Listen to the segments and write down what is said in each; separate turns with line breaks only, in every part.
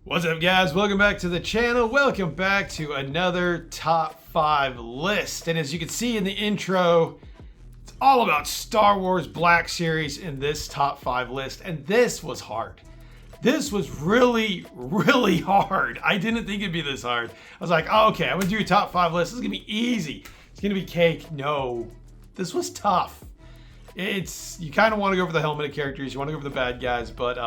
What's up, guys? Welcome back to the channel. Welcome back to another top 5 list. And as you can see in the intro, it's all about Star Wars Black Series in this top 5 list. And this was hard. This was really, really hard. I didn't think it'd be this hard. I was like, oh, okay, I'm gonna do a top 5 list. This is gonna be easy. It's gonna be cake. No, this was tough. You kind of want to go for the helmeted characters. You want to go for the bad guys, but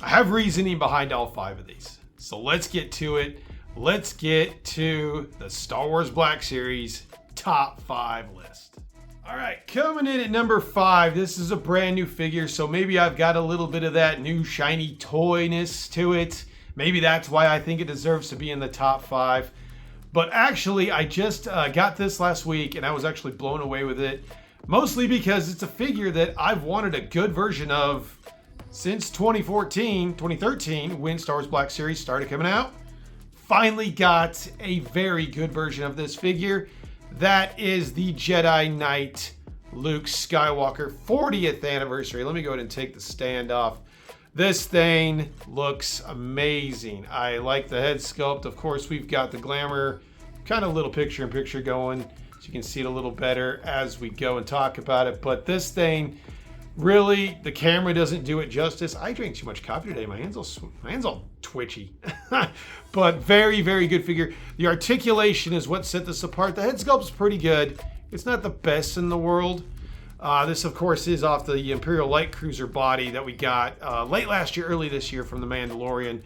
I have reasoning behind all 5 of these. So let's get to it. Let's get to the Star Wars Black Series top 5 list. All right, coming in at number 5, this is a brand new figure, so maybe I've got a little bit of that new shiny toyness to it. Maybe that's why I think it deserves to be in the top 5. But actually, I just got this last week, and I was actually blown away with it. Mostly because it's a figure that I've wanted a good version of since 2013, when Star Wars Black Series started coming out. Finally got a very good version of this figure. That is the Jedi Knight Luke Skywalker 40th anniversary. Let me go ahead and take the stand off. This thing looks amazing. I like the head sculpt. Of course, we've got the glamour, kind of little picture-in-picture going. So you can see it a little better as we go and talk about it. But this thing, really, the camera doesn't do it justice. I drank too much coffee today. My hand's all twitchy. But very, very good figure. The articulation is what set this apart. The head sculpt's pretty good. It's not the best in the world. This, of course, is off the Imperial Light Cruiser body that we got late last year, early this year from the Mandalorian.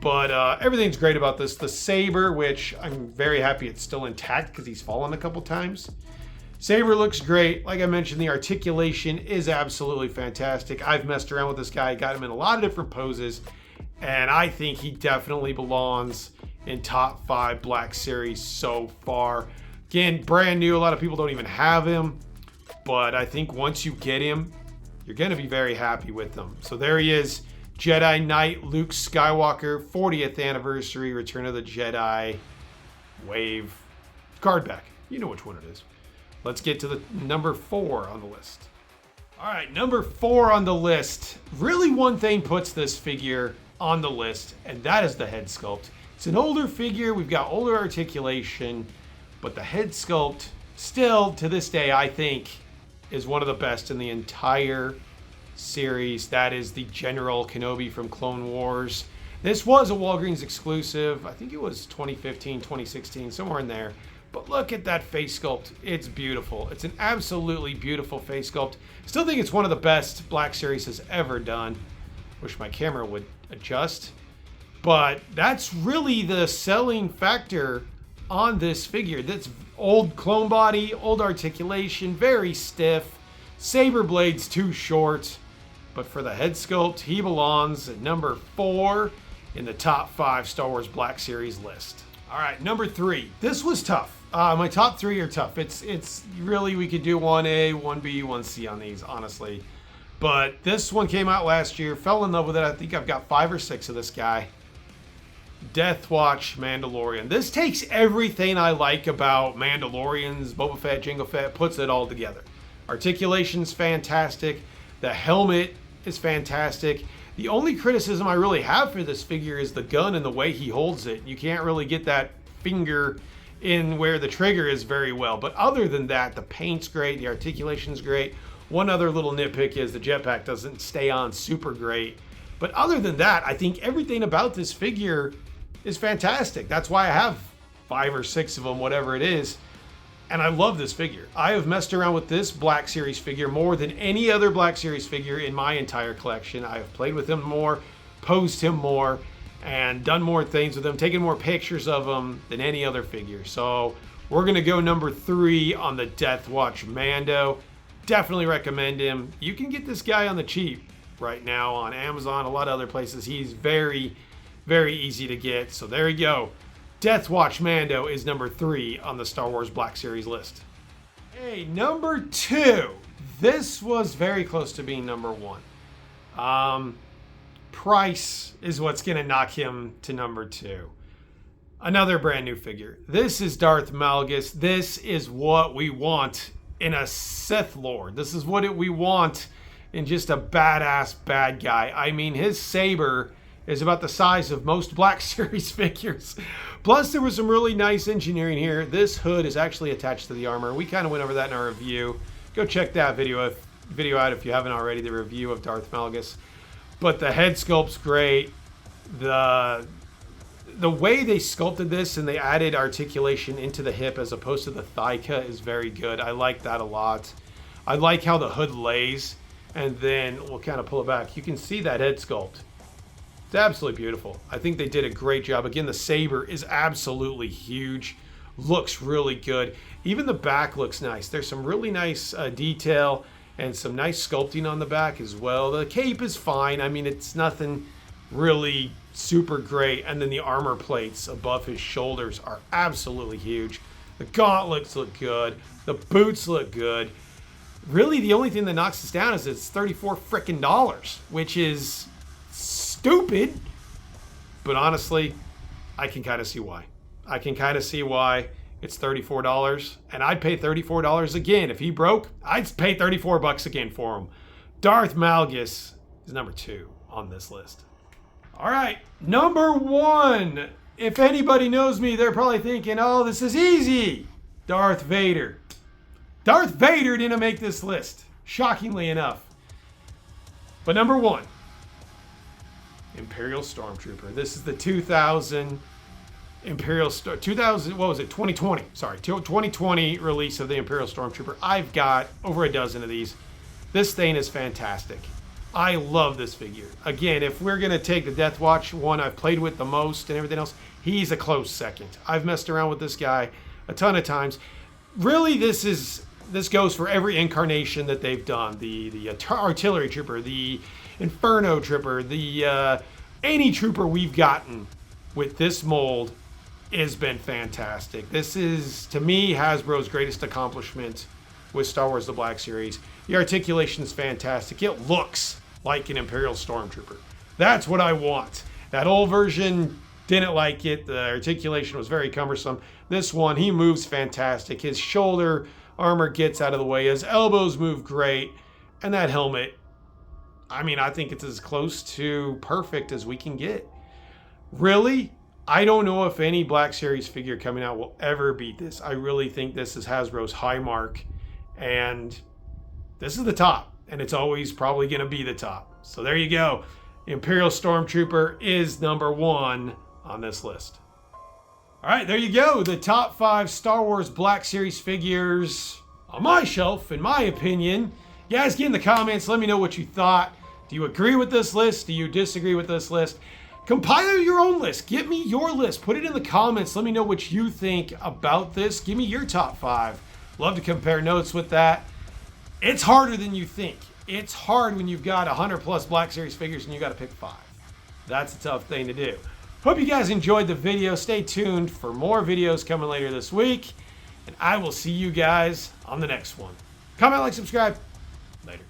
But everything's great about this. The saber, which I'm very happy it's still intact because he's fallen a couple times. Saber looks great. Like I mentioned, the articulation is absolutely fantastic. I've messed around with this guy, got him in a lot of different poses, and I think he definitely belongs in top 5 Black Series so far. Again, brand new. A lot of people don't even have him, but I think once you get him, you're going to be very happy with him. So there he is. Jedi Knight Luke Skywalker 40th anniversary Return of the Jedi wave card back. You know which one it is. Let's get to the number 4 on the list. All right, number 4 on the list. Really, one thing puts this figure on the list, and that is the head sculpt. It's an older figure. We've got older articulation, but the head sculpt still, to this day, I think, is one of the best in the entire series. That is the General Kenobi from Clone Wars. This was a Walgreens exclusive. I think it was 2015, 2016, somewhere in there. But look at that face sculpt. It's beautiful. It's an absolutely beautiful face sculpt. Still think it's one of the best Black Series has ever done. Wish my camera would adjust. But that's really the selling factor on this figure. That's old clone body, old articulation, very stiff. Saber blade's too short. But for the head sculpt, he belongs at number 4 in the top 5 Star Wars Black Series list. All right, number 3. This was tough. My top 3 are tough. It's really, we could do 1A, 1B, 1C on these, honestly. But this one came out last year. Fell in love with it. I think I've got 5 or 6 of this guy. Death Watch Mandalorian. This takes everything I like about Mandalorians, Boba Fett, Jango Fett, puts it all together. Articulation's fantastic. The helmet is fantastic. The only criticism I really have for this figure is the gun and the way he holds it. You can't really get that finger in where the trigger is very well. But other than that, the paint's great. The articulation's great. One other little nitpick is the jetpack doesn't stay on super great. But other than that, I think everything about this figure is fantastic. That's why I have 5 or 6 of them, whatever it is. And I love this figure. I have messed around with this Black Series figure more than any other Black Series figure in my entire collection. I have played with him more, posed him more, and done more things with him, taken more pictures of him than any other figure. So we're going to go number 3 on the Death Watch Mando. Definitely recommend him. You can get this guy on the cheap right now on Amazon, a lot of other places. He's very, very easy to get. So there you go. Death Watch Mando is number 3 on the Star Wars Black Series list. Hey, number 2. This was very close to being number 1. Price is what's going to knock him to number 2. Another brand new figure. This is Darth Malgus. This is what we want in a Sith Lord. This is what we want in just a badass bad guy. I mean, his saber is about the size of most Black Series figures. Plus, there was some really nice engineering here. This hood is actually attached to the armor. We kind of went over that in our review. Go check that video out if you haven't already, the review of Darth Malgus. But the head sculpt's great. The way they sculpted this and they added articulation into the hip as opposed to the thigh cut is very good. I like that a lot. I like how the hood lays, and then we'll kind of pull it back. You can see that head sculpt. It's absolutely beautiful. I think they did a great job. Again, the saber is absolutely huge. Looks really good. Even the back looks nice. There's some really nice detail and some nice sculpting on the back as well. The cape is fine. I mean, it's nothing really super great. And then the armor plates above his shoulders are absolutely huge. The gauntlets look good. The boots look good. Really, the only thing that knocks us down is it's $34 frickin', which is stupid. But honestly, I can kind of see why. I can kind of see why it's $34. And I'd pay $34 again. If he broke, I'd pay $34 again for him. Darth Malgus is number 2 on this list. All right, number 1. If anybody knows me, they're probably thinking, oh, this is easy. Darth Vader. Darth Vader didn't make this list, shockingly enough. But number 1, Imperial Stormtrooper. This is the 2000 2020. Sorry, 2020 release of the Imperial Stormtrooper. I've got over a dozen of these. This thing is fantastic. I love this figure. Again, if we're going to take the Death Watch one I've played with the most and everything else, he's a close second. I've messed around with this guy a ton of times. Really, this goes for every incarnation that they've done. The Artillery Trooper, the Inferno Trooper, the any trooper we've gotten with this mold has been fantastic. This is, to me, Hasbro's greatest accomplishment with Star Wars The Black Series. The articulation is fantastic. It looks like an Imperial Stormtrooper. That's what I want. That old version, didn't like it. The articulation was very cumbersome. This one, he moves fantastic. His shoulder armor gets out of the way. His elbows move great. And that helmet, I mean, I think it's as close to perfect as we can get. Really, I don't know if any Black Series figure coming out will ever beat this. I really think this is Hasbro's high mark. And this is the top. And it's always probably going to be the top. So there you go. Imperial Stormtrooper is number 1 on this list. All right, there you go. The top 5 Star Wars Black Series figures on my shelf, in my opinion. You guys, get in the comments. Let me know what you thought. Do you agree with this list? Do you disagree with this list? Compile your own list. Get me your list. Put it in the comments. Let me know what you think about this. Give me your top 5. Love to compare notes with that. It's harder than you think. It's hard when you've got 100 plus Black Series figures and you got to pick 5. That's a tough thing to do. Hope you guys enjoyed the video. Stay tuned for more videos coming later this week. And I will see you guys on the next one. Comment, like, subscribe. Later.